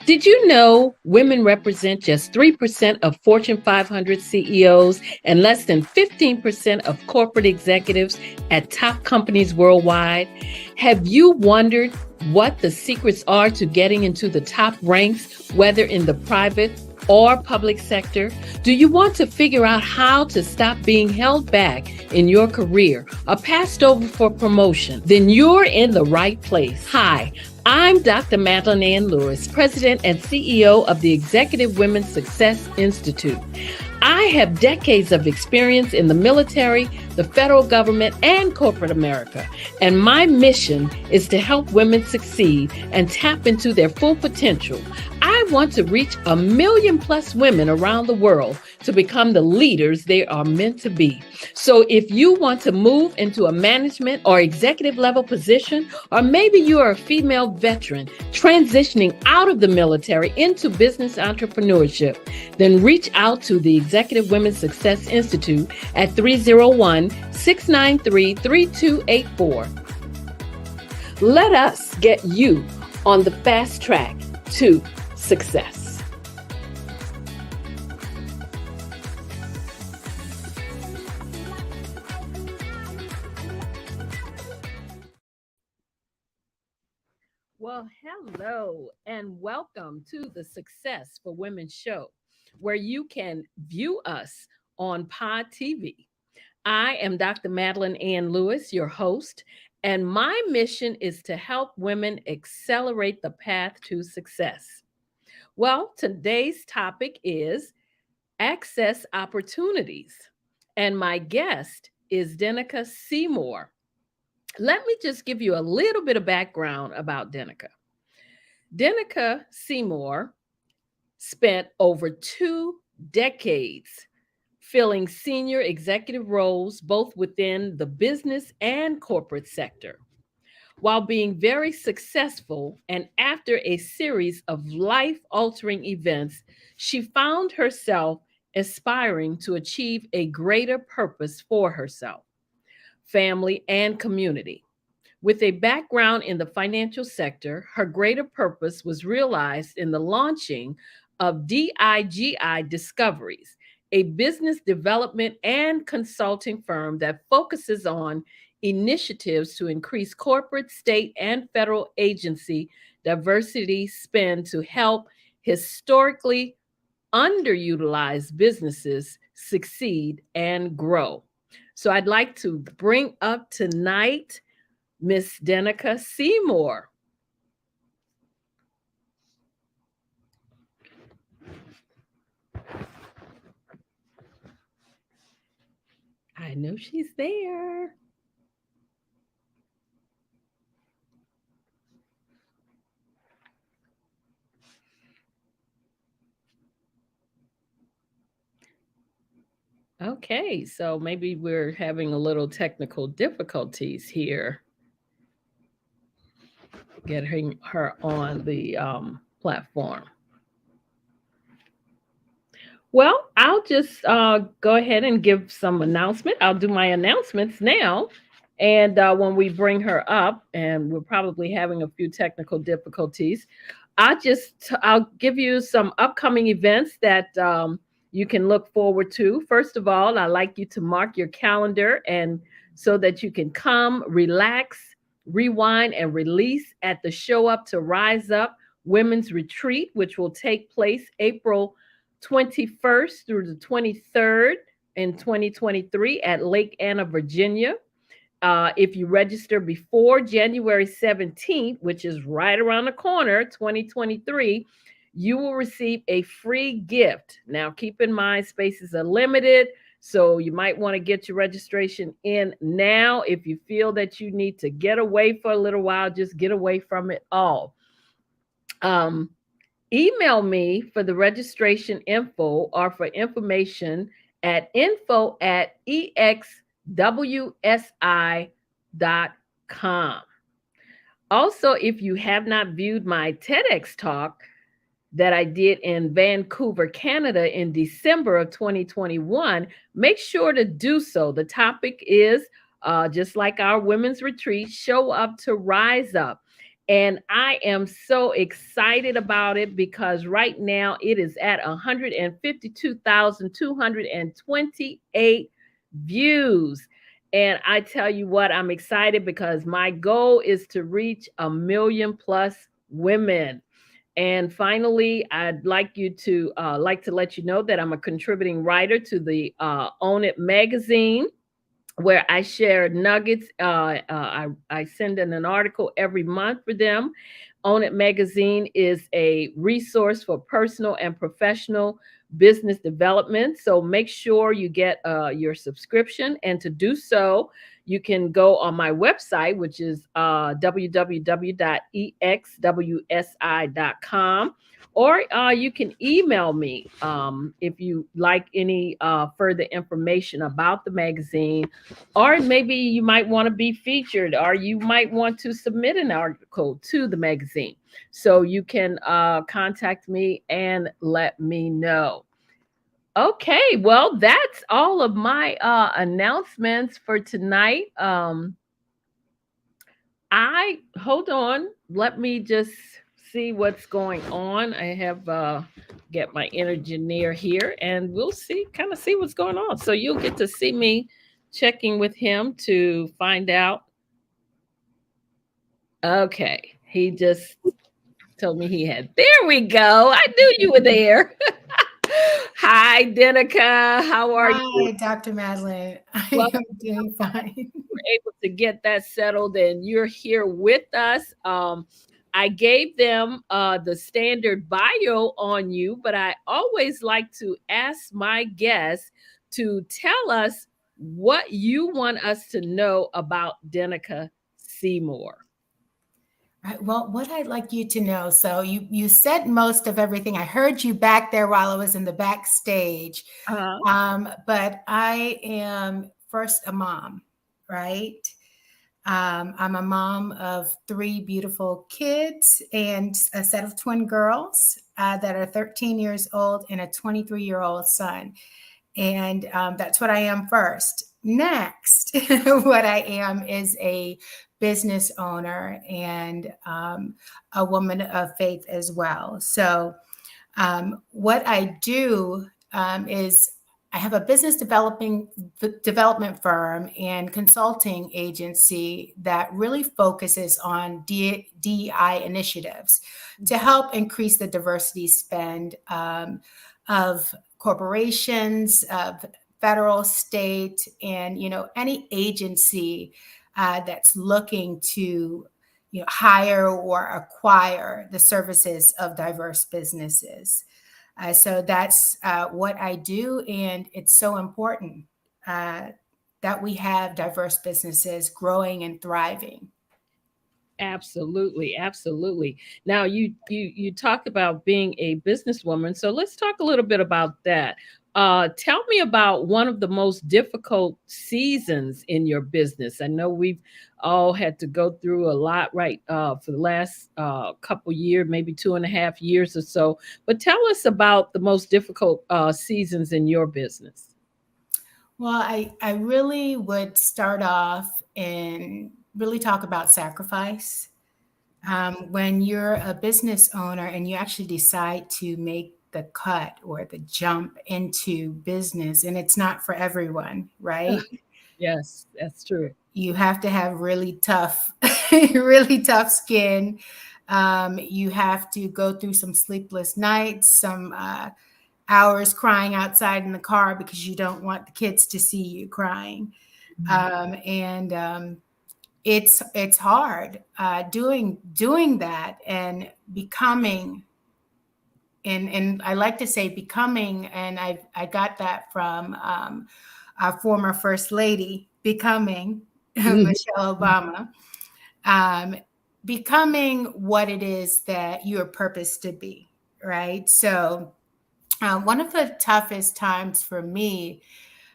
Did you know women represent just 3% of Fortune 500 CEOs and less than 15% of corporate executives at top companies worldwide? Have you wondered what the secrets are to getting into the top ranks, whether in the private or public sector? Do you want to figure out how to stop being held back in your career or passed over for promotion? Then you're in the right place. Hi, I'm Dr. Madeline Ann Lewis, President and CEO of the Executive Women's Success Institute. I have decades of experience in the military, the federal government, and corporate America, and my mission is to help women succeed and tap into their full potential. I want to reach 1 million plus women around the world to become the leaders they are meant to be. So if you want to move into a management or executive level position, or maybe you are a female veteran transitioning out of the military into business entrepreneurship, then reach out to the Executive Women's Success Institute at 301-693-3284. Let us get you on the fast track to success. Well, hello and welcome to the Success for Women show, where you can view us on Pod TV. I am Dr. Madeline Ann Lewis, your host, and my mission is to help women accelerate the path to success. Well, today's topic is access opportunities, and my guest is Denika Seymour. Let me just give you a little bit of background about Denika. Denika Seymour spent over 2 decades filling senior executive roles both within the business and corporate sector. While being very successful, and after a series of life-altering events, she found herself aspiring to achieve a greater purpose for herself, family, and community. With a background in the financial sector, her greater purpose was realized in the launching of DIGI Discoveries, a business development and consulting firm that focuses on initiatives to increase corporate, state, and federal agency diversity spend to help historically underutilized businesses succeed and grow. So I'd like to bring up tonight Miss Denika Seymour. I know she's there. Okay, so maybe we're having a little technical difficulties here getting her on the platform. Well, I'll just go ahead and give some announcement. I'll do my announcements now. And when we bring her up, and we're probably having a few technical difficulties, I'll give you some upcoming events that you can look forward to. First of all, I'd like you to mark your calendar and so that you can come, relax, rewind, and release at the Show Up to Rise Up Women's Retreat, which will take place April 21st through the 23rd in 2023 at Lake Anna, Virginia. If you register before January 17th, which is right around the corner, 2023, you will receive a free gift. Now, keep in mind, spaces are limited, so you might want to get your registration in now. If you feel that you need to get away for a little while, just get away from it all. Email me for the registration info or for information at info@exwsi.com. Also, if you have not viewed my TEDx talk that I did in Vancouver, Canada in December of 2021, make sure to do so. The topic is just like our women's retreat, show up to rise up. And I am so excited about it because right now it is at 152,228 views. And I tell you what, I'm excited because my goal is to reach 1 million plus women. And finally, I'd like to let you know that I'm a contributing writer to the Own It magazine, where I share nuggets. I send in an article every month for them. Own It Magazine is a resource for personal and professional business development. So make sure you get your subscription. And to do so, you can go on my website, which is www.exwsi.com, or you can email me if you like any further information about the magazine, or maybe you might want to be featured, or you might want to submit an article to the magazine. So you can contact me and let me know. Okay, well, that's all of my announcements for tonight. I hold on, let me just see what's going on. I have get my engineer here, and we'll see, kind of see what's going on. So you'll get to see me checking with him to find out. Okay, he just told me he had. There we go. I knew you were there. Hi, Denika. How are you? Hi, Dr. Madeline. I Well, am doing fine. we're able to get that settled, and you're here with us. I gave them the standard bio on you, but I always like to ask my guests to tell us what you want us to know about Denika Seymour. Right, well, what I'd like you to know, so you said most of everything. I heard you back there while I was in the backstage. Uh-huh. But I am first a mom, right? I'm a mom of three beautiful kids and a set of twin girls that are 13 years old and a 23-year-old son. And that's what I am first. Next, what I am is a business owner and a woman of faith as well. So, what I do is I have a business development firm and consulting agency that really focuses on DEI initiatives to help increase the diversity spend of corporations, of federal, state, and any agency that's looking to hire or acquire the services of diverse businesses. So that's what I do, and it's so important uh, that we have diverse businesses growing and thriving. Absolutely, absolutely. Now you talk about being a businesswoman, so let's talk a little bit about that. Tell me about one of the most difficult seasons in your business. I know we've all had to go through a lot, right, for the last couple years, maybe 2.5 years or so. But tell us about the most difficult seasons in your business. Well, I really would start off and really talk about sacrifice. When you're a business owner and you actually decide to make the cut or the jump into business, and it's not for everyone, right? Yes, that's true. You have to have really tough, really tough skin. You have to go through some sleepless nights, some hours crying outside in the car because you don't want the kids to see you crying. And it's hard doing that and becoming. And I like to say becoming, and I got that from our former first lady, becoming Mhm. Michelle Obama, um, becoming what it is that you are purposed to be, right? So, one of the toughest times for me,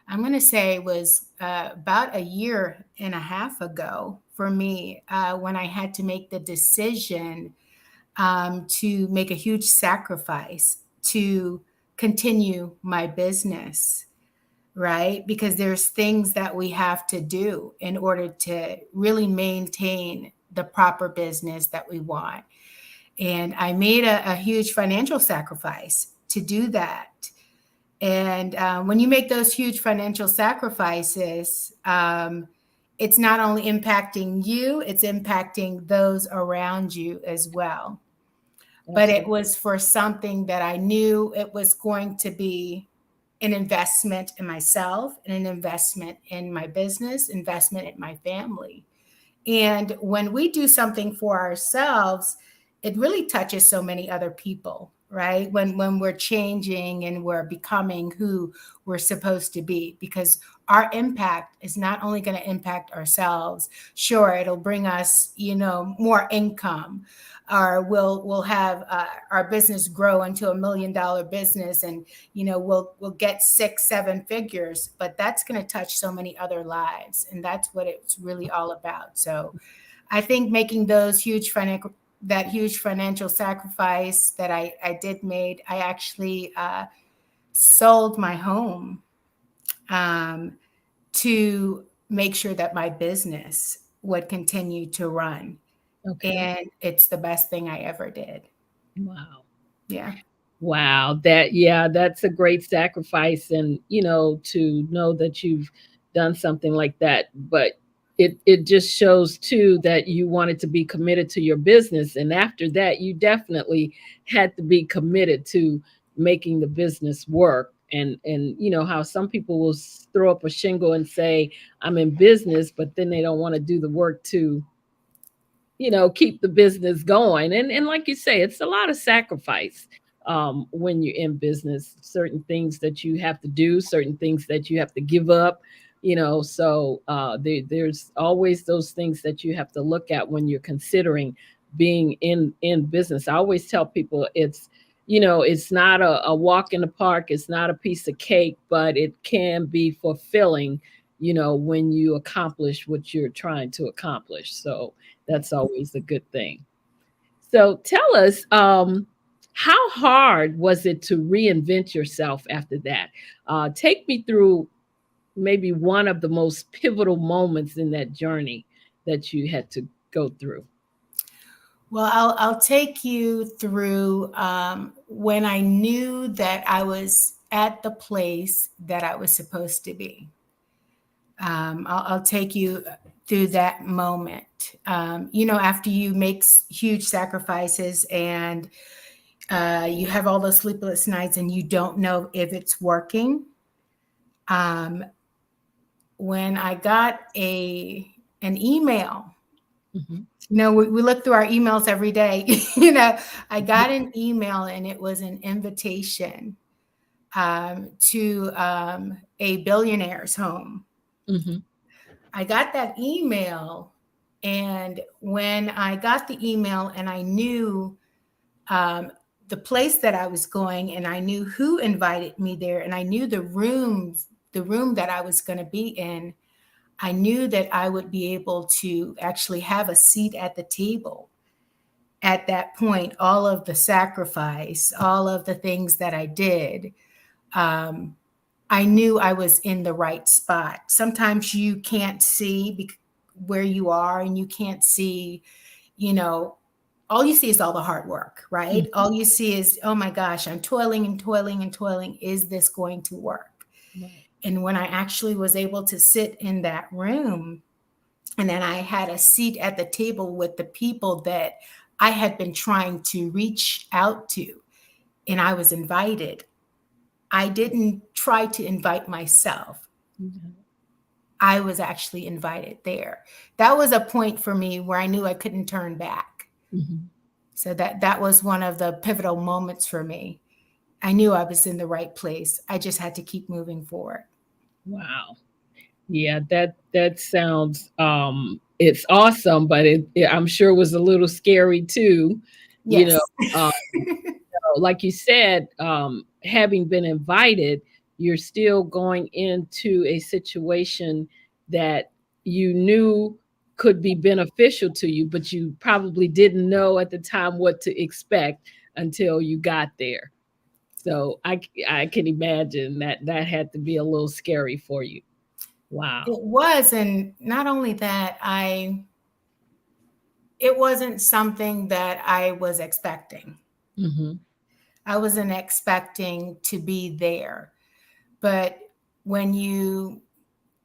I'm going to say, was about a year and a half ago for me when I had to make the decision to make a huge sacrifice to continue my business, right? Because there's things that we have to do in order to really maintain the proper business that we want. And I made a huge financial sacrifice to do that. And when you make those huge financial sacrifices, it's not only impacting you, it's impacting those around you as well. But it was for something that I knew it was going to be an investment in myself and an investment in my business, investment in my family. And when we do something for ourselves, it really touches so many other people, right? When we're changing and we're becoming who we're supposed to be, because our impact is not only going to impact ourselves. Sure, it'll bring us, more income, or we'll have our business grow into $1 million business, and we'll get 6-7 figures. But that's going to touch so many other lives, and that's what it's really all about. So, I think making those huge financial sacrifice that I did made, I actually sold my home to make sure that my business would continue to run. Okay. And it's the best thing I ever did. Wow. Yeah. Wow. That's a great sacrifice. And, to know that you've done something like that, but it just shows too that you wanted to be committed to your business. And after that, you definitely had to be committed to making the business work. And how some people will throw up a shingle and say, I'm in business, but then they don't want to do the work to keep the business going. And like you say, it's a lot of sacrifice when you're in business. Certain things that you have to do, certain things that you have to give up. So there's always those things that you have to look at when you're considering being in business. I always tell people it's not a walk in the park, it's not a piece of cake, but it can be fulfilling when you accomplish what you're trying to accomplish. So that's always a good thing. So tell us, how hard was it to reinvent yourself after that? Take me through maybe one of the most pivotal moments in that journey that you had to go through. Well, I'll take you through when I knew that I was at the place that I was supposed to be. I'll take you through that moment. After you make huge sacrifices and you have all those sleepless nights and you don't know if it's working. When I got an email, we look through our emails every day. I got an email and it was an invitation to a billionaire's home. Mm-hmm. I got that email, and when I got the email and I knew the place that I was going, and I knew who invited me there, and I knew the room that I was going to be in, I knew that I would be able to actually have a seat at the table. At that point, all of the sacrifice, all of the things that I did, I knew I was in the right spot. Sometimes you can't see where you are, and you can't see, all you see is all the hard work, right? Mm-hmm. All you see is, oh my gosh, I'm toiling and toiling and toiling. Is this going to work? Right. And when I actually was able to sit in that room, and then I had a seat at the table with the people that I had been trying to reach out to, and I was invited. I didn't try to invite myself. Mm-hmm. I was actually invited there. That was a point for me where I knew I couldn't turn back. Mm-hmm. So that was one of the pivotal moments for me. I knew I was in the right place. I just had to keep moving forward. Wow. Yeah, that sounds it's awesome, but I'm sure it was a little scary too. You know, Yes. like you said, having been invited, you're still going into a situation that you knew could be beneficial to you, but you probably didn't know at the time what to expect until you got there. So I can imagine that had to be a little scary for you. Wow. It was. And not only that, it wasn't something that I was expecting. Mm-hmm. I wasn't expecting to be there. But when you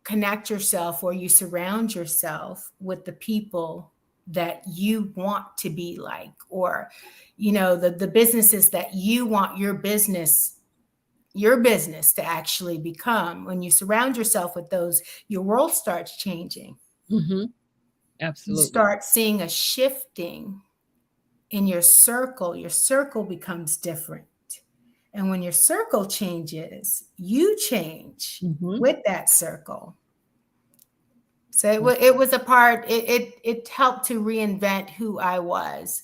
connect yourself or you surround yourself with the people that you want to be like, or the businesses that you want your business to actually become, when you surround yourself with those, your world starts changing. Mm-hmm. You Absolutely. start seeing a shifting in your circle becomes different. And when your circle changes, you change Mm-hmm. with that circle. So it was a part, it helped to reinvent who I was.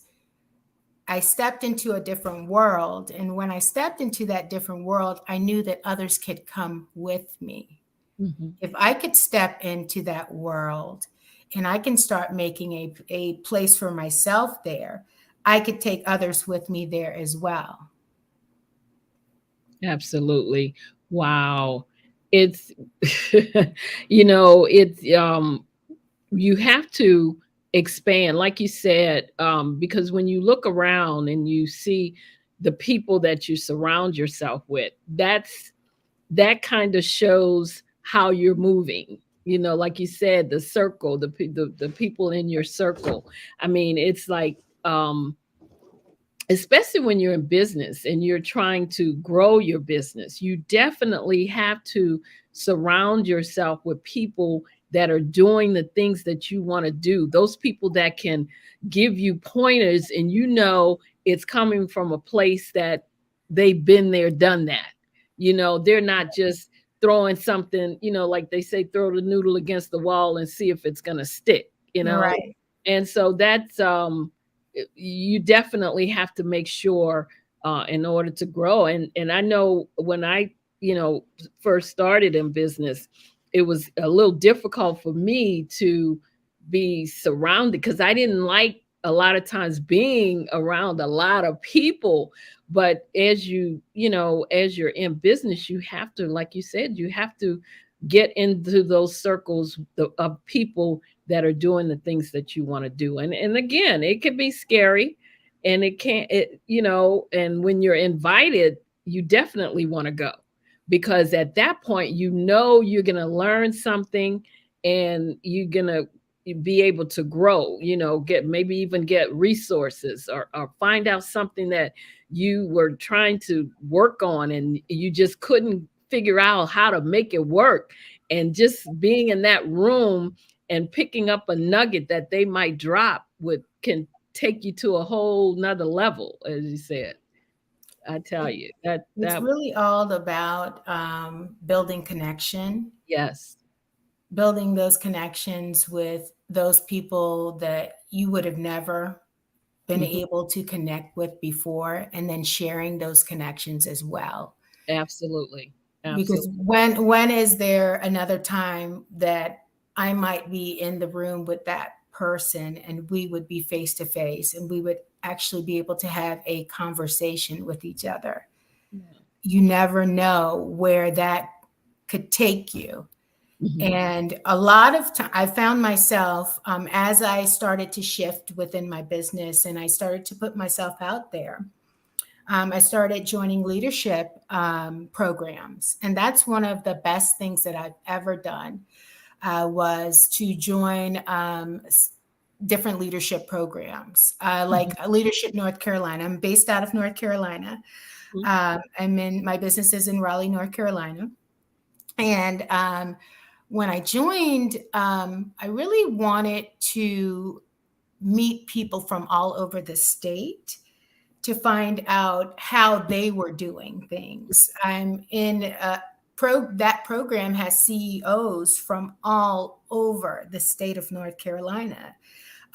I stepped into a different world. And when I stepped into that different world, I knew that others could come with me. Mm-hmm. If I could step into that world and I can start making a place for myself there, I could take others with me there as well. Absolutely. Wow. It's it's you have to expand, like you said, because when you look around and you see the people that you surround yourself with, that kind of shows how you're moving. Like you said, the circle, the people in your circle. I mean, it's like, especially when you're in business and you're trying to grow your business, you definitely have to surround yourself with people that are doing the things that you want to do. Those people that can give you pointers, and it's coming from a place that they've been there, done that. They're not just throwing something, like they say, throw the noodle against the wall and see if it's going to stick. Right. And so that's you definitely have to make sure, in order to grow. And I know when I first started in business, it was a little difficult for me to be surrounded, because I didn't like a lot of times being around a lot of people. But as you're in business, you have to, like you said, you have to get into those circles of people that are doing the things that you want to do. And again, it can be scary, and it can't it and when you're invited, you definitely want to go, because at that point, you're going to learn something, and you're going to be able to grow, get, maybe even get resources, or find out something that you were trying to work on and you just couldn't figure out how to make it work. And just being in that room and picking up a nugget that they might drop would can take you to a whole nother level, as you said. I tell It, you that it's really all about building connection, yes. building those connections with those people that you would have never been Mhm. able to connect with before, and then sharing those connections as well. Absolutely. Because Absolutely. when is there another time that I might be in the room with that person and we would be face to face and we would actually be able to have a conversation with each other? Yeah. You never know where that could take you. Mhm. And a lot of time, I found myself, as I started to shift within my business and I started to put myself out there, I started joining leadership programs. And that's one of the best things that I've ever done, was to join different leadership programs, like Mhm. Leadership North Carolina. I'm based out of North Carolina. Mhm. My business is in Raleigh, North Carolina. And when I joined, I really wanted to meet people from all over the state to find out how they were doing things. I'm in that program has CEOs from all over the state of North Carolina,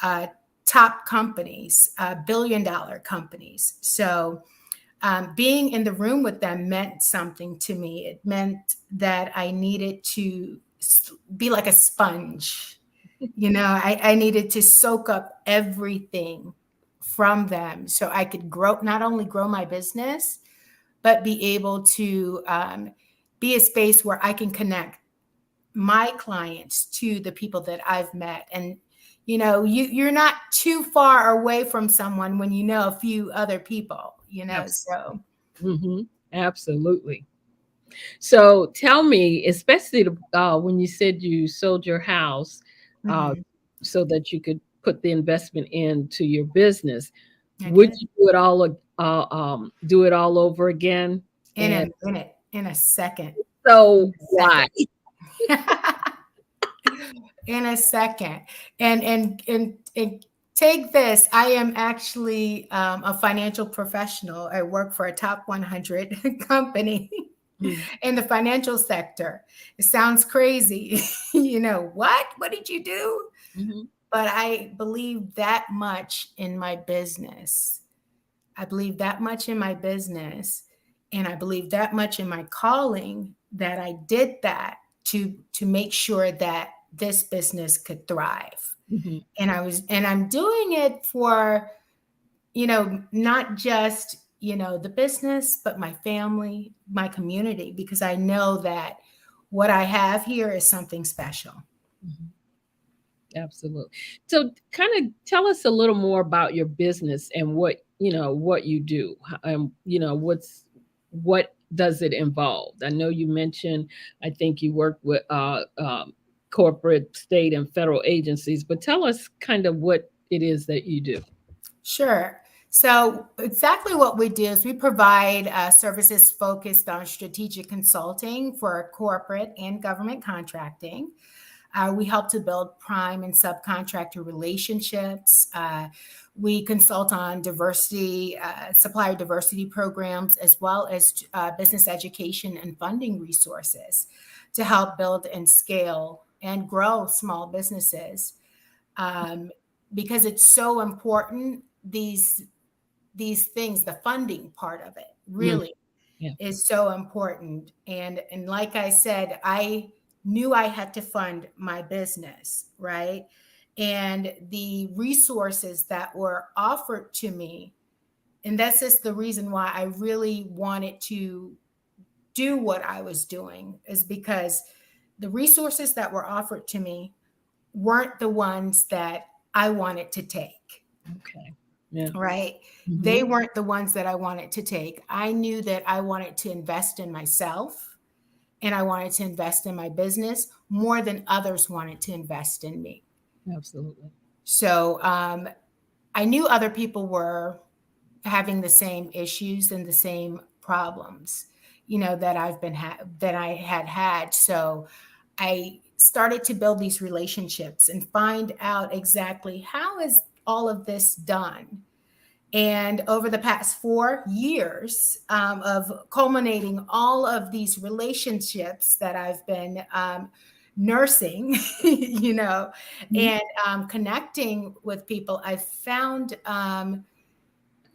uh, top companies, billion-dollar companies. So being in the room with them meant something to me. It meant that I needed to be like a sponge. I needed to soak up everything from them so I could grow, not only grow my business, but be able to be a space where I can connect my clients to the people that I've met. And, you're not too far away from someone when you know a few other people, Absolutely. so. Absolutely. So tell me, especially when you said you sold your house uh, Mhm. so that you could put the investment into your business, I would did. you do it all over again? In And a minute, in a second, so in a why? second. In a second. And take this. I am actually a financial professional. I work for a top 100 company in the financial sector. It sounds crazy. What did you do? Mm-hmm. But I believe that much in my business. I believe that much in my business, and I believe that much in my calling, that I did that to make sure that this business could thrive. Mm-hmm. And I'm doing it for, not just, the business, but my family, my community, because I know that what I have here is something special. Mm-hmm. Absolutely. So kind of tell us a little more about your business and what you do. What does it involve? I know you mentioned, I think you work with corporate, state, and federal agencies, but tell us kind of what it is that you do. Sure. So, exactly what we do is we provide services focused on strategic consulting for corporate and government contracting. We help to build prime and subcontractor relationships. We consult on diversity, supplier diversity programs, as well as business education and funding resources to help build and scale and grow small businesses. Um, because it's so important, these things, the funding part of it Mm, really yeah. is so important. And like I said, I knew I had to fund my business, right? And the resources that were offered to me, and this is the reason why I really wanted to do what I was doing, is because the resources that were offered to me weren't the ones that I wanted to take. Okay. Yeah. Right? Mm-hmm. They weren't the ones that I wanted to take. I knew that I wanted to invest in myself and I wanted to invest in my business more than others wanted to invest in me. Absolutely. So I knew other people were having the same issues and the same problems, that that I had had. So I started to build these relationships and find out exactly how is all of this done. And over the past 4 years of culminating all of these relationships that I've been nursing, Mhm. and connecting with people, I've found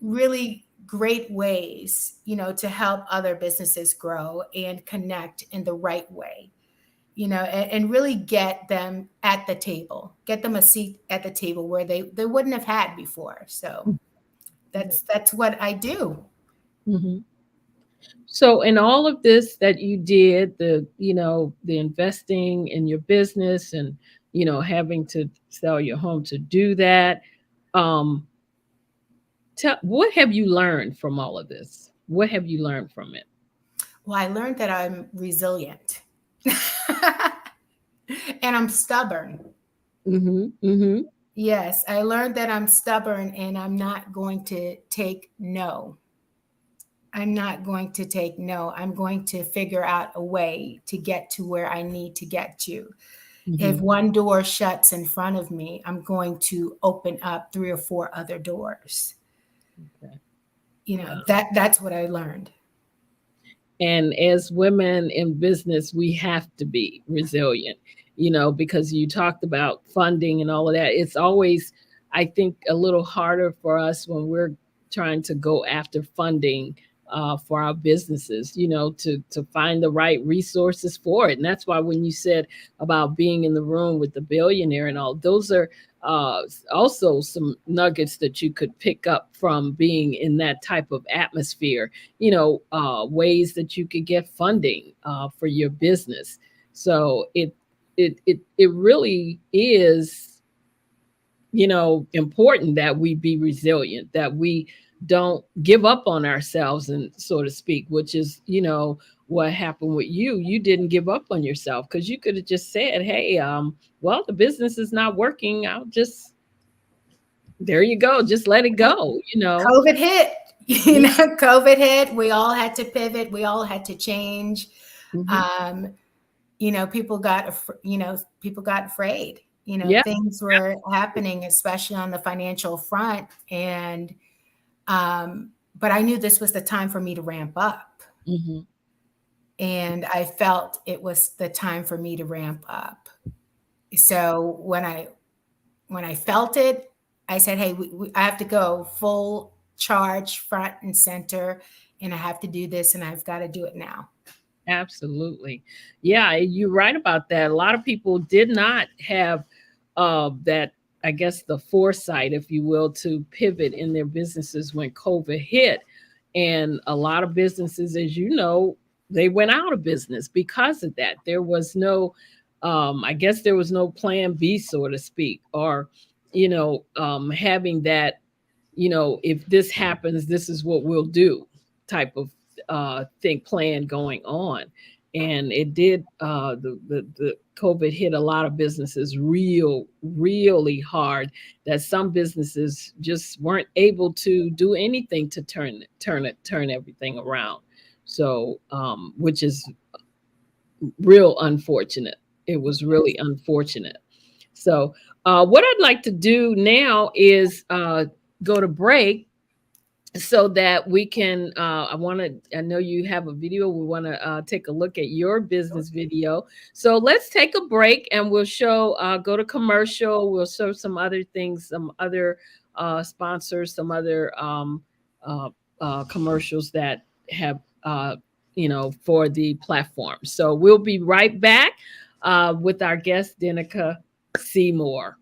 really great ways, to help other businesses grow and connect in the right way, and really get them at the table, get them a seat at the table where they wouldn't have had before. So Yeah. that's what I do. Mhm. So in all of this that you did, the investing in your business and, having to sell your home to do that, um, what have you learned from all of this? What have you learned from it? Well, I learned that I'm resilient and I'm stubborn. Mhm. Mhm. Yes, I learned that I'm stubborn and I'm not going to take no. I'm not going to take no. I'm going to figure out a way to get to where I need to get to. If Mhm. one door shuts in front of me, I'm going to open up 3 or 4 other doors. Okay. Wow. That's what I learned. And as women in business, we have to be resilient, because you talked about funding and all of that. It's always, I think, a little harder for us when we're trying to go after funding for our businesses, to find the right resources for it. And that's why when you said about being in the room with the billionaire and all, those are uh, also some nuggets that you could pick up from being in that type of atmosphere, ways that you could get funding for your business. So it really is. important that we be resilient, that we don't give up on ourselves, and so to speak, which is, what happened with you. You didn't give up on yourself, because you could have just said, hey, well, the business is not working. There you go. Just let it go, COVID hit. COVID hit. We all had to pivot. We all had to change. Mm-hmm. People got afraid. Yeah. Things were happening, especially on the financial front. And, but I knew this was the time for me to ramp up. Mm-hmm. And I felt it was the time for me to ramp up. So when I felt it, I said, hey, I have to go full charge, front and center, and I have to do this, and I've got to do it now. Absolutely. Yeah, you're right about that. A lot of people did not have that, I guess, the foresight, if you will, to pivot in their businesses when COVID hit. And a lot of businesses, as you know, they went out of business because of that. There was no, I guess there was no plan B, so to speak, or, having that, if this happens, this is what we'll do type of plan going on. And it did, the COVID hit a lot of businesses really hard, that some businesses just weren't able to do anything to turn everything around. So, which is real unfortunate. It was really unfortunate. So, what I'd like to do now is go to break, so that we can, I know you have a video. We want to take a look at your business video. So let's take a break, and we'll go to commercial. We'll show some other things, some other sponsors, some other commercials that have, for the platform. So we'll be right back with our guest, Denika Seymour.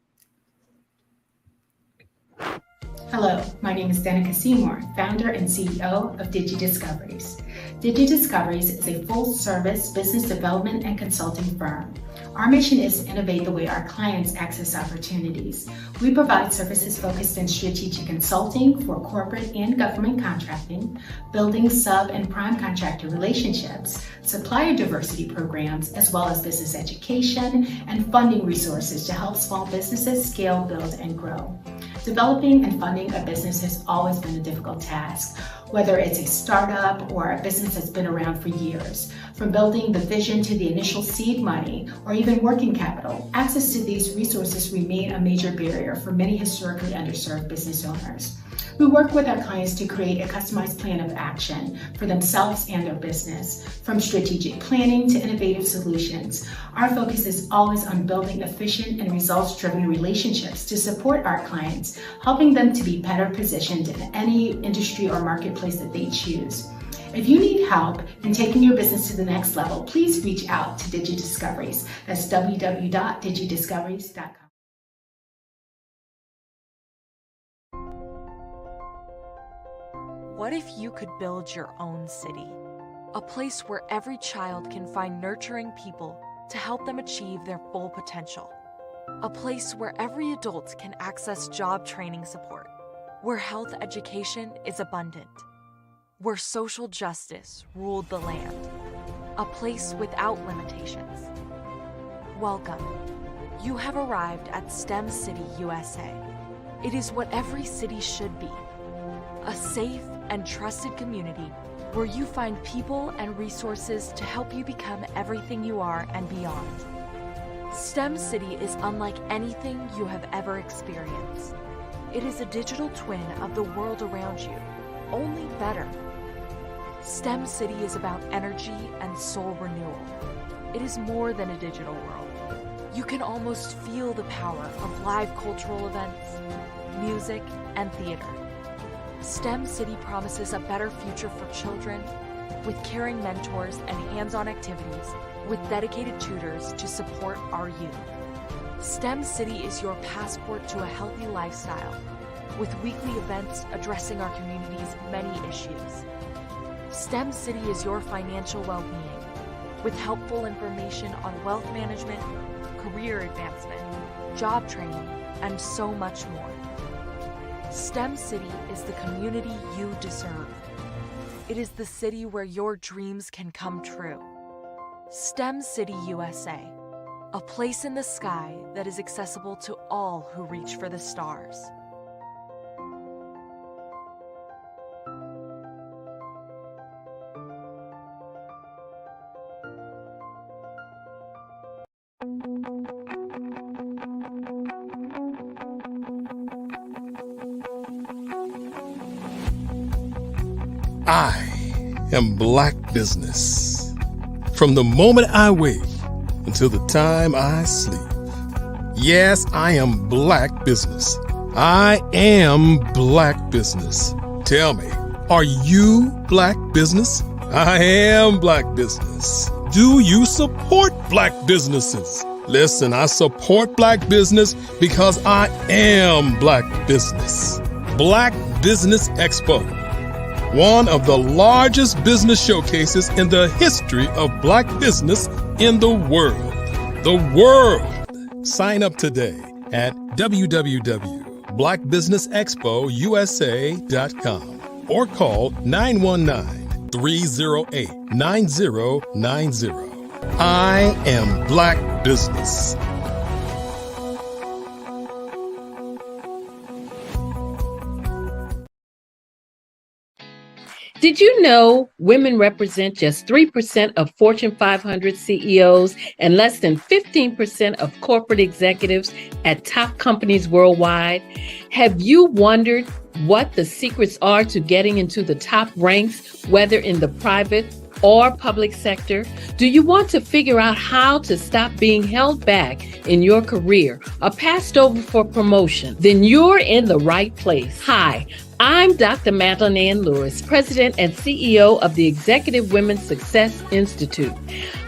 Hello, my name is Denika Seymour, founder and CEO of DIGI Discoveries. DIGI Discoveries is a full-service business development and consulting firm. Our mission is to innovate the way our clients access opportunities. We provide services focused in strategic consulting for corporate and government contracting, building sub and prime contractor relationships, supplier diversity programs, as well as business education and funding resources to help small businesses scale, build, and grow. Developing and funding a business has always been a difficult task, whether it's a startup or a business that's been around for years. From building the vision to the initial seed money or even working capital, access to these resources remain a major barrier for many historically underserved business owners. We work with our clients to create a customized plan of action for themselves and their business. From strategic planning to innovative solutions, our focus is always on building efficient and results-driven relationships to support our clients, helping them to be better positioned in any industry or marketplace that they choose. If you need help in taking your business to the next level, please reach out to DIGI Discoveries. That's www.digidiscoveries.com. What if you could build your own city? A place where every child can find nurturing people to help them achieve their full potential. A place where every adult can access job training support. Where health education is abundant. Where social justice ruled the land. A place without limitations. Welcome. You have arrived at STEM City, USA. It is what every city should be. A safe and trusted community where you find people and resources to help you become everything you are and beyond. STEM City is unlike anything you have ever experienced. It is a digital twin of the world around you, only better. STEM City is about energy and soul renewal. It is more than a digital world. You can almost feel the power of live cultural events, music, and theater. STEM City promises a better future for children with caring mentors and hands-on activities with dedicated tutors to support our youth. STEM City is your passport to a healthy lifestyle with weekly events addressing our community's many issues. STEM City is your financial well-being with helpful information on wealth management, career advancement, job training, and so much more. STEM City is the community you deserve. It is the city where your dreams can come true. STEM City USA, a place in the sky that is accessible to all who reach for the stars. I am Black business. From the moment I wake until the time I sleep. Yes, I am Black business. I am Black business. Tell me, are you Black business? I am Black business. Do you support Black businesses? Listen, I support Black business because I am Black business. Black Business Expo, one of the largest business showcases in the history of Black business in the world. The world! Sign up today at www.blackbusinessexpousa.com or call 919-308-9090. I am Black business. Did you know women represent just 3% of Fortune 500 CEOs and less than 15% of corporate executives at top companies worldwide? Have you wondered what the secrets are to getting into the top ranks, whether in the private or public sector? Do you want to figure out how to stop being held back in your career or passed over for promotion? Then you're in the right place. Hi, I'm Dr. Madeline Ann Lewis, President and CEO of the Executive Women's Success Institute.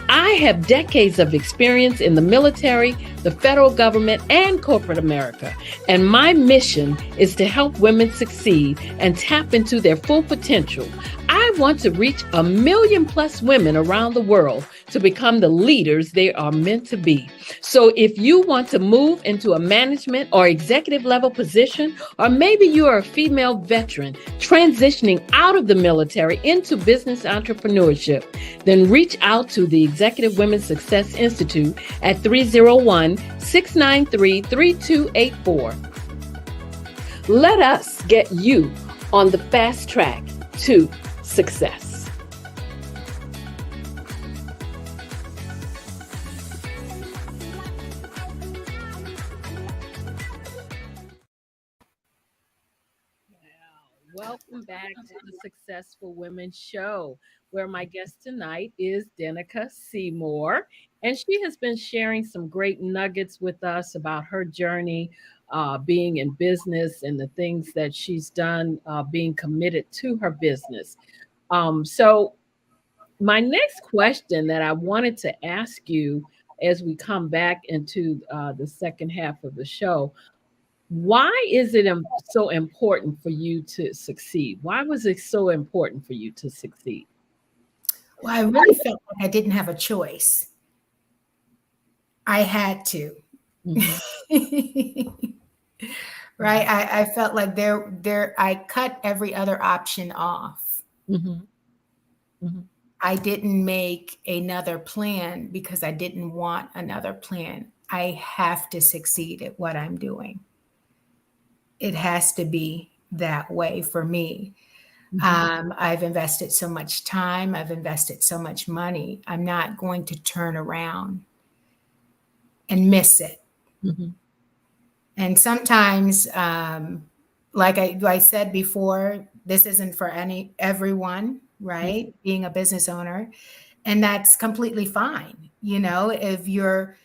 I have decades of experience in the military, the federal government, and corporate America, and my mission is to help women succeed and tap into their full potential. I want to reach 1 million plus women around the world to become the leaders they are meant to be. So if you want to move into a management or executive level position, or maybe you are a female veteran transitioning out of the military into business entrepreneurship, then reach out to the Executive Women's Success Institute at 301-693-3284. Let us get you on the fast track to success. Welcome back to the Successful Women Show, where my guest tonight is Denika Seymour, and she has been sharing some great nuggets with us about her journey being in business and the things that she's done being committed to her business. So my next question that I wanted to ask you as we come back into the second half of the show, why is it so important for you to succeed? Why was it so important for you to succeed? Well, I really felt like I didn't have a choice. I had to. Mhm. Right? I felt like I cut every other option off. Mhm. Mhm. I didn't make another plan because I didn't want another plan. I have to succeed at what I'm doing. It has to be that way for me. I've invested so much time. I've invested so much money. I'm not going to turn around and miss it. Mhm. And sometimes, like I said before, this isn't for everyone, right? Being a business owner, and that's completely fine. If you're,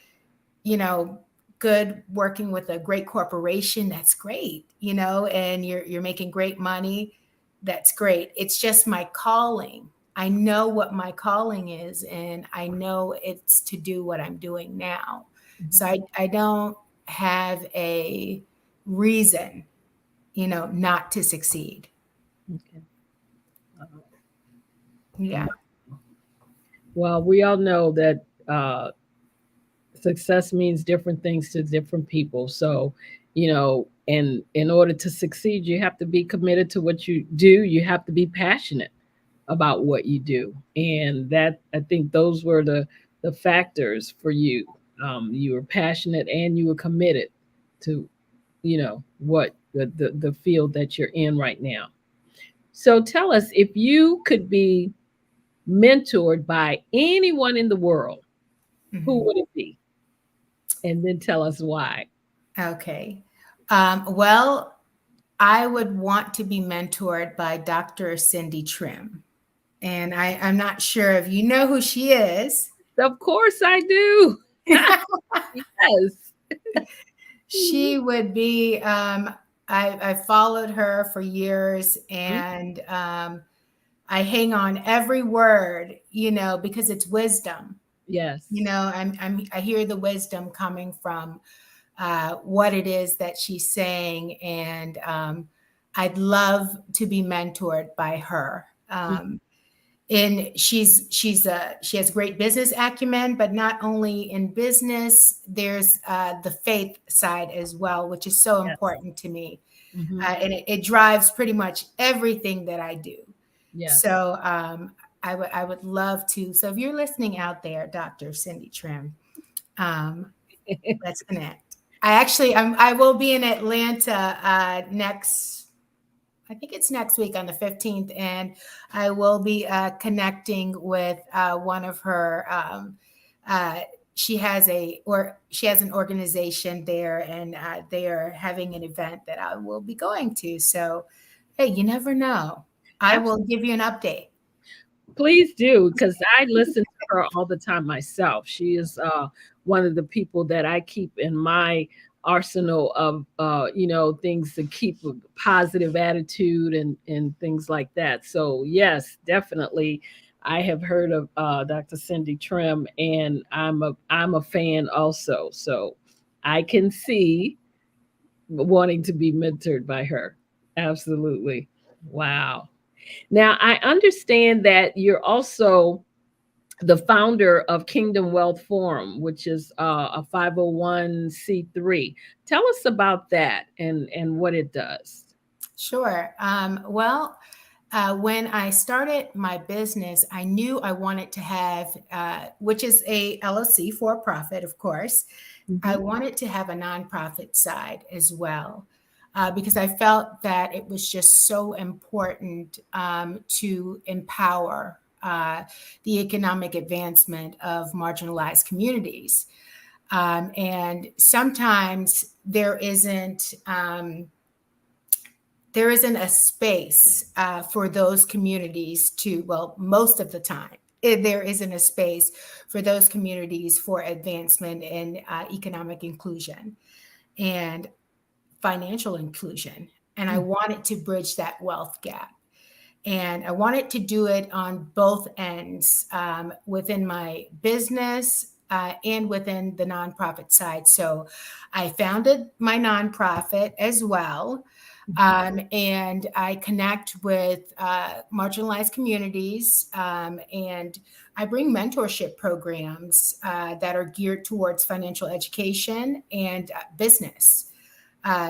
good working with a great corporation, that's great. And you're making great money, that's great. It's just my calling. I know what my calling is, and I know it's to do what I'm doing now. So I don't have a reason, not to succeed. Okay. Yeah. Well, we all know that success means different things to different people. So And in order to succeed, you have to be committed to what you do. You have to be passionate about what you do. And that, I think those were the factors for you. You were passionate and you were committed to, what the field that you're in right now. So tell us, if you could be mentored by anyone in the world, who Mhm. would it be? And then tell us why. Okay. Well, I would want to be mentored by Dr. Cindy Trim. And I'm not sure if you know who she is. Of course I do. Yes. She would be, I followed her for years, Mhm. and I hang on every word, because it's wisdom. Yes. I hear the wisdom coming from what it is that she's saying, and I'd love to be mentored by her. And she has great business acumen, but not only in business, there's the faith side as well, which is so Yes. important to me, Hmm. and it drives pretty much everything that I do. Yes. So I would love to. So if you're listening out there, Dr. Cindy Trim, um, let's connect. I will be in Atlanta next. I think it's next week on the 15th, and I will be connecting with one of her. Uh, she has an organization there, and they are having an event that I will be going to. So, hey, you never know. I will give you an update. Please do, because I listen to her all the time myself. She is one of the people that I keep in my arsenal of things to keep a positive attitude and things like that. So yes, definitely. I have heard of Dr. Cindy Trim, and I'm a fan also. So I can see wanting to be mentored by her. Absolutely. Wow. Now, I understand that you're also the founder of Kingdom Wealth Forum, which is a 501c3. Tell us about that and what it does. Sure. Well, when I started my business, I knew I wanted to have, which is a LLC, for profit, of course. I Mhm. wanted to have a nonprofit side as well, because I felt that it was just so important to empower the economic advancement of marginalized communities. And sometimes there isn't a space for those communities to, well, most of the time, there isn't a space for those communities for advancement and economic inclusion and financial inclusion. And I Mm. wanted to bridge that wealth gap. And I wanted to do it on both ends, within my business and within the nonprofit side. So I founded my nonprofit as well. And I connect with marginalized communities, and I bring mentorship programs that are geared towards financial education and business.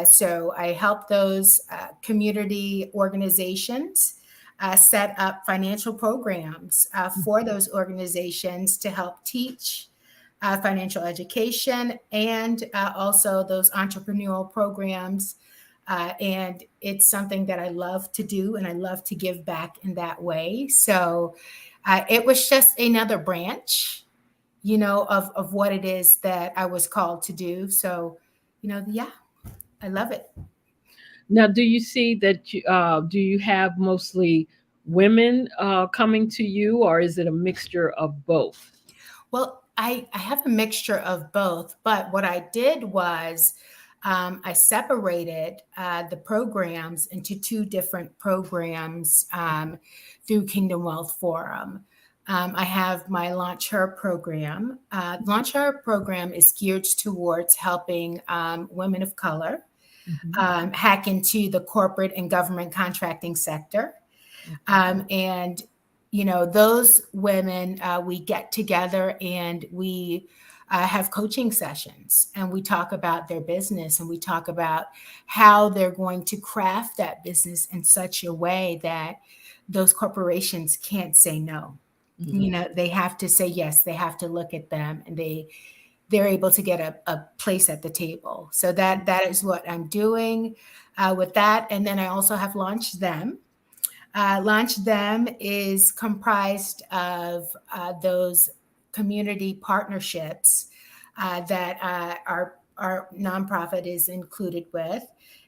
So I help those community organizations set up financial programs for those organizations to help teach financial education, and also those entrepreneurial programs. And it's something that I love to do, and I love to give back in that way. So it was just another branch, of what it is that I was called to do. So, yeah, I love it. Now, do you see that do you have mostly women coming to you, or is it a mixture of both? Well, I have a mixture of both, but what I did was I separated the programs into two different programs through Kingdom Wealth Forum. I have my Launch Her program. Launch Her program is geared towards helping women of color Mhm. hack into the corporate and government contracting sector. Okay. And those women, we get together and we have coaching sessions, and we talk about their business, and we talk about how they're going to craft that business in such a way that those corporations can't say no. They have to say yes. They have to look at them, and they're able to get a place at the table. So that is what I'm doing with that. And then I also have Launch Them. Launch Them is comprised of those community partnerships that our nonprofit is included with.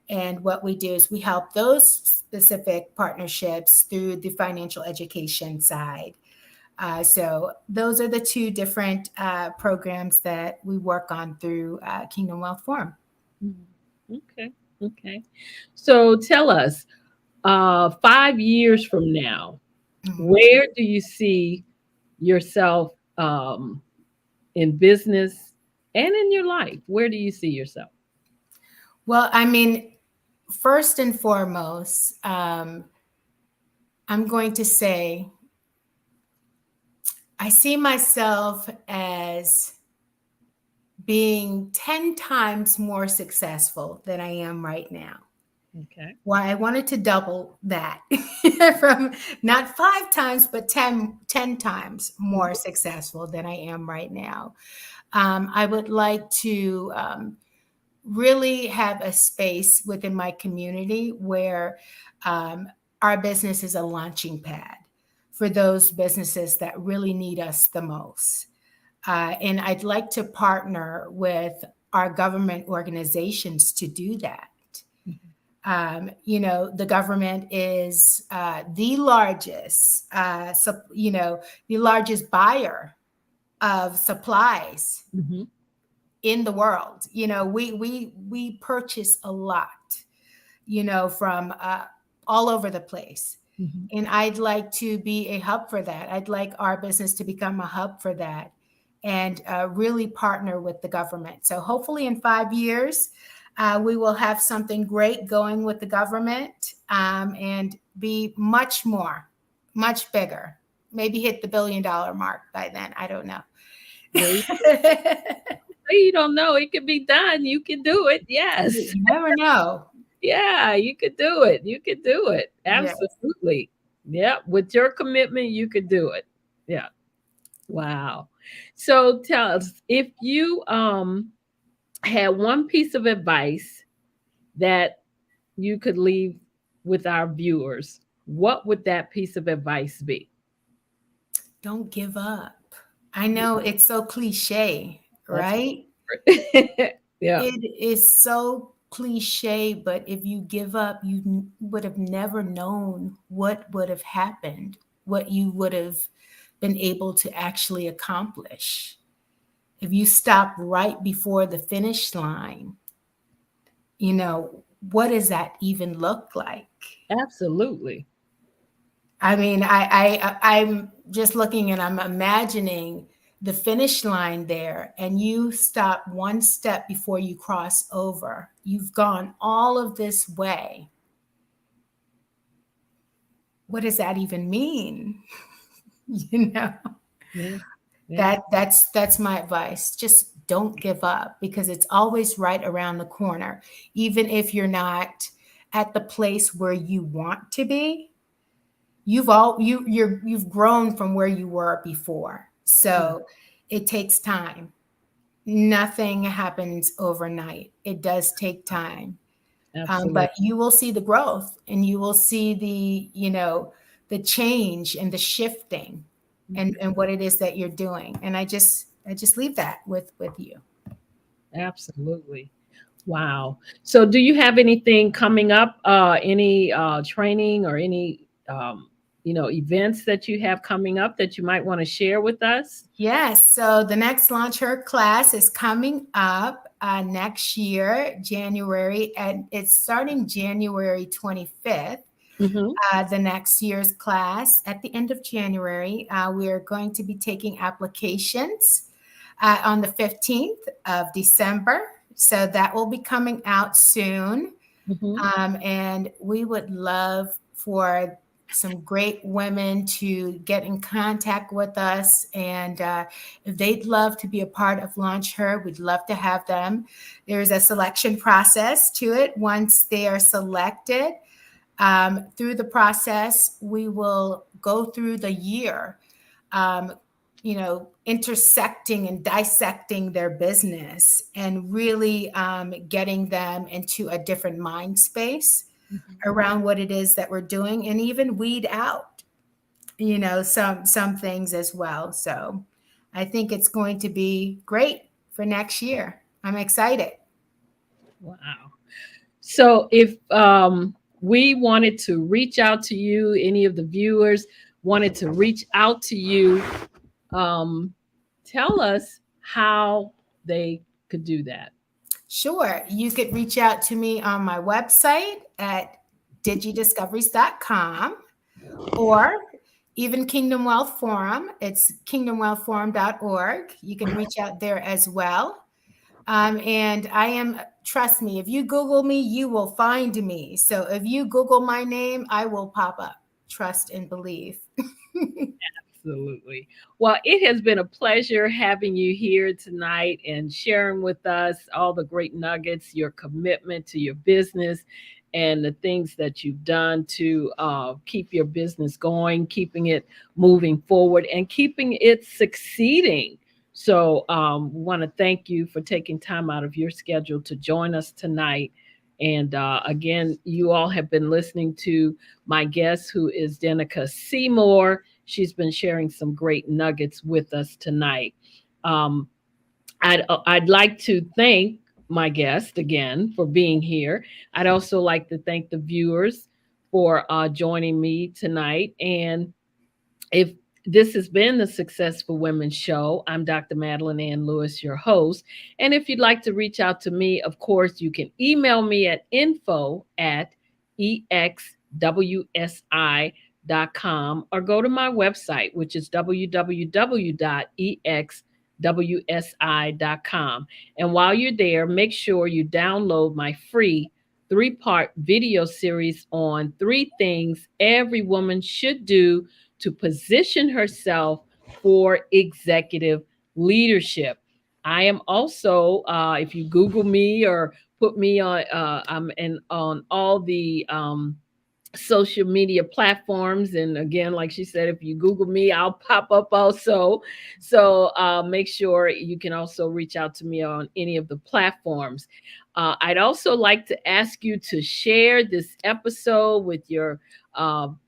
And what we do is we help those specific partnerships through the financial education side. So those are the two different programs that we work on through Kingdom Wealth Forum. Okay. So tell us, 5 years from now, where do you see yourself in business and in your life? Where do you see yourself? Well, I mean, first and foremost, I'm going to say I see myself as being 10 times more successful than I am right now. Okay. Well, I wanted to double that from not 5 times, but 10 times more successful than I am right now. I would like to really have a space within my community where our business is a launching pad for those businesses that really need us the most. And I'd like to partner with our government organizations to do that. The government is the largest, the largest buyer of supplies in the world. We purchase a lot, from all over the place. And I'd like to be a hub for that. I'd like our business to become a hub for that and really partner with the government. So hopefully in 5 years, we will have something great going with the government and be much bigger. Maybe hit the $1 billion mark by then. I don't know. You don't know. It could be done. You can do it. Yes. You never know. Yeah, you could do it. You could do it. Absolutely. Yes. Yeah. With your commitment, you could do it. Yeah. Wow. So tell us, if you had one piece of advice that you could leave with our viewers, what would that piece of advice be? Don't give up. I know it's so cliche, right? Yeah. It is so cliche, but if you give up, you would have never known what would have happened, what you would have been able to actually accomplish. If you stop right before the finish line, what does that even look like? Absolutely. I mean, I'm just looking and I'm imagining the finish line there, and you stop one step before you cross over. You've gone all of this way. What does that even mean? Yeah. That's my advice. Just don't give up, because it's always right around the corner. Even if you're not at the place where you want to be, you've grown from where you were before. So it takes time. Nothing happens overnight. It does take time. But you will see the growth, and you will see the change and the shifting and what it is that you're doing. And I just leave that with you. Absolutely. Wow. So do you have anything coming up, any training or any events that you have coming up that you might want to share with us? Yes. So the next Launch Her class is coming up next year, January, and it's starting January 25th. The next year's class at the end of January. We are going to be taking applications on the 15th of December. So that will be coming out soon. And we would love for some great women to get in contact with us. And if they'd love to be a part of Launch Her, we'd love to have them. There's a selection process to it. Once they are selected, through the process, we will go through the year, intersecting and dissecting their business and really getting them into a different mind space around what it is that we're doing, and even weed out, some things as well. So I think it's going to be great for next year. I'm excited. Wow. So if we wanted to reach out to you, any of the viewers wanted to reach out to you, tell us how they could do that. Sure. You could reach out to me on my website at digidiscoveries.com, or even Kingdom Wealth Forum. It's kingdomwealthforum.org. You can reach out there as well. And trust me, if you Google me, you will find me. So if you Google my name, I will pop up. Trust and believe. Absolutely. Well, it has been a pleasure having you here tonight and sharing with us all the great nuggets, your commitment to your business, and the things that you've done to keep your business going, keeping it moving forward, and keeping it succeeding. So we want to thank you for taking time out of your schedule to join us tonight. And again, you all have been listening to my guest, who is Denika Seymour. She's been sharing some great nuggets with us tonight. I'd like to thank my guest again for being here. I'd also like to thank the viewers for joining me tonight. And if this has been the Successful Women Show, I'm Dr. Madeline Ann Lewis, your host. And if you'd like to reach out to me, of course, you can email me at info@exwsi.com, or go to my website, which is www.exwsi.com. And while you're there, make sure you download my free 3-part video series on 3 things every woman should do to position herself for executive leadership. I am also, if you Google me or put me on, I'm on all the social media platforms. And again, like she said, if you Google me, I'll pop up also. So make sure you can also reach out to me on any of the platforms. I'd also like to ask you to share this episode with your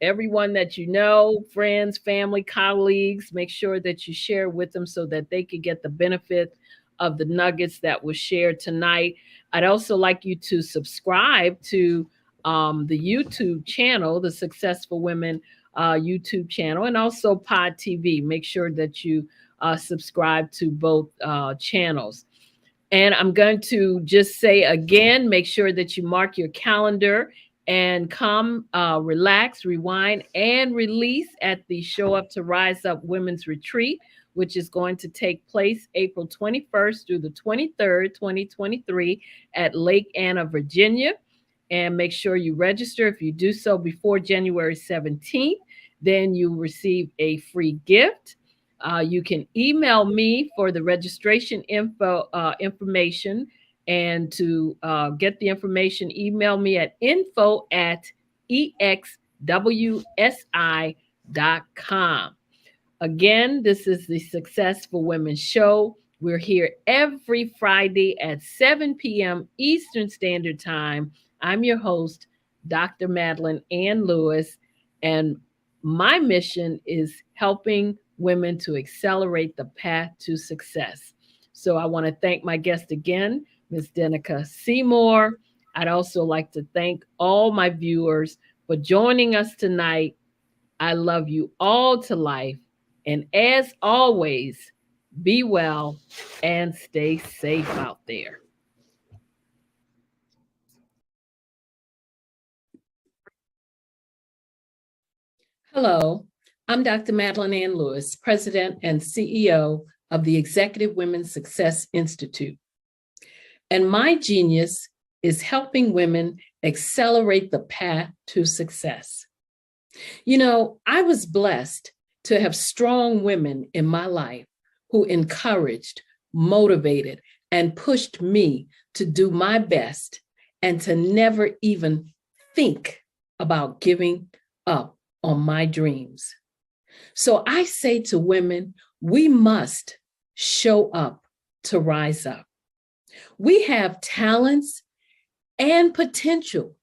everyone that you know, friends, family, colleagues. Make sure that you share with them so that they could get the benefit of the nuggets that were shared tonight. I'd also like you to subscribe to the YouTube channel, the Successful Women YouTube channel, and also Pod TV. Make sure that you subscribe to both channels. And I'm going to just say again, make sure that you mark your calendar and come, relax, rewind, and release at the Show Up to Rise Up Women's Retreat, which is going to take place April 21st through the 23rd, 2023 at Lake Anna, Virginia. And make sure you register. If you do so before January 17th, then you receive a free gift. You can email me for the registration information. And to get the information, email me at info@exwsi.com. Again, this is the Successful Women Show. We're here every Friday at 7 p.m. Eastern Standard Time. I'm your host, Dr. Madeline Ann Lewis, and my mission is helping women to accelerate the path to success. So I want to thank my guest again, Ms. Denika Seymour. I'd also like to thank all my viewers for joining us tonight. I love you all to life. And as always, be well and stay safe out there. Hello, I'm Dr. Madeline Ann Lewis, President and CEO of the Executive Women's Success Institute. And my genius is helping women accelerate the path to success. You know, I was blessed to have strong women in my life who encouraged, motivated, and pushed me to do my best and to never even think about giving up on my dreams. So I say to women, we must show up to rise up. We have talents and potential,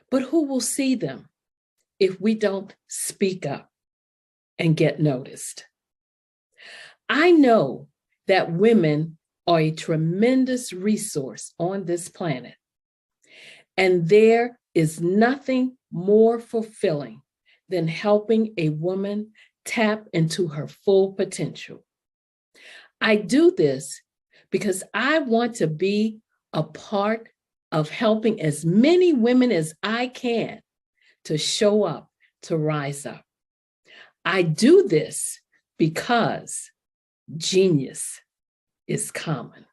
but who will see them if we don't speak up and get noticed? I know that women are a tremendous resource on this planet, and there is nothing more fulfilling than helping a woman tap into her full potential. I do this because I want to be a part of helping as many women as I can to show up, to rise up. I do this because genius is common.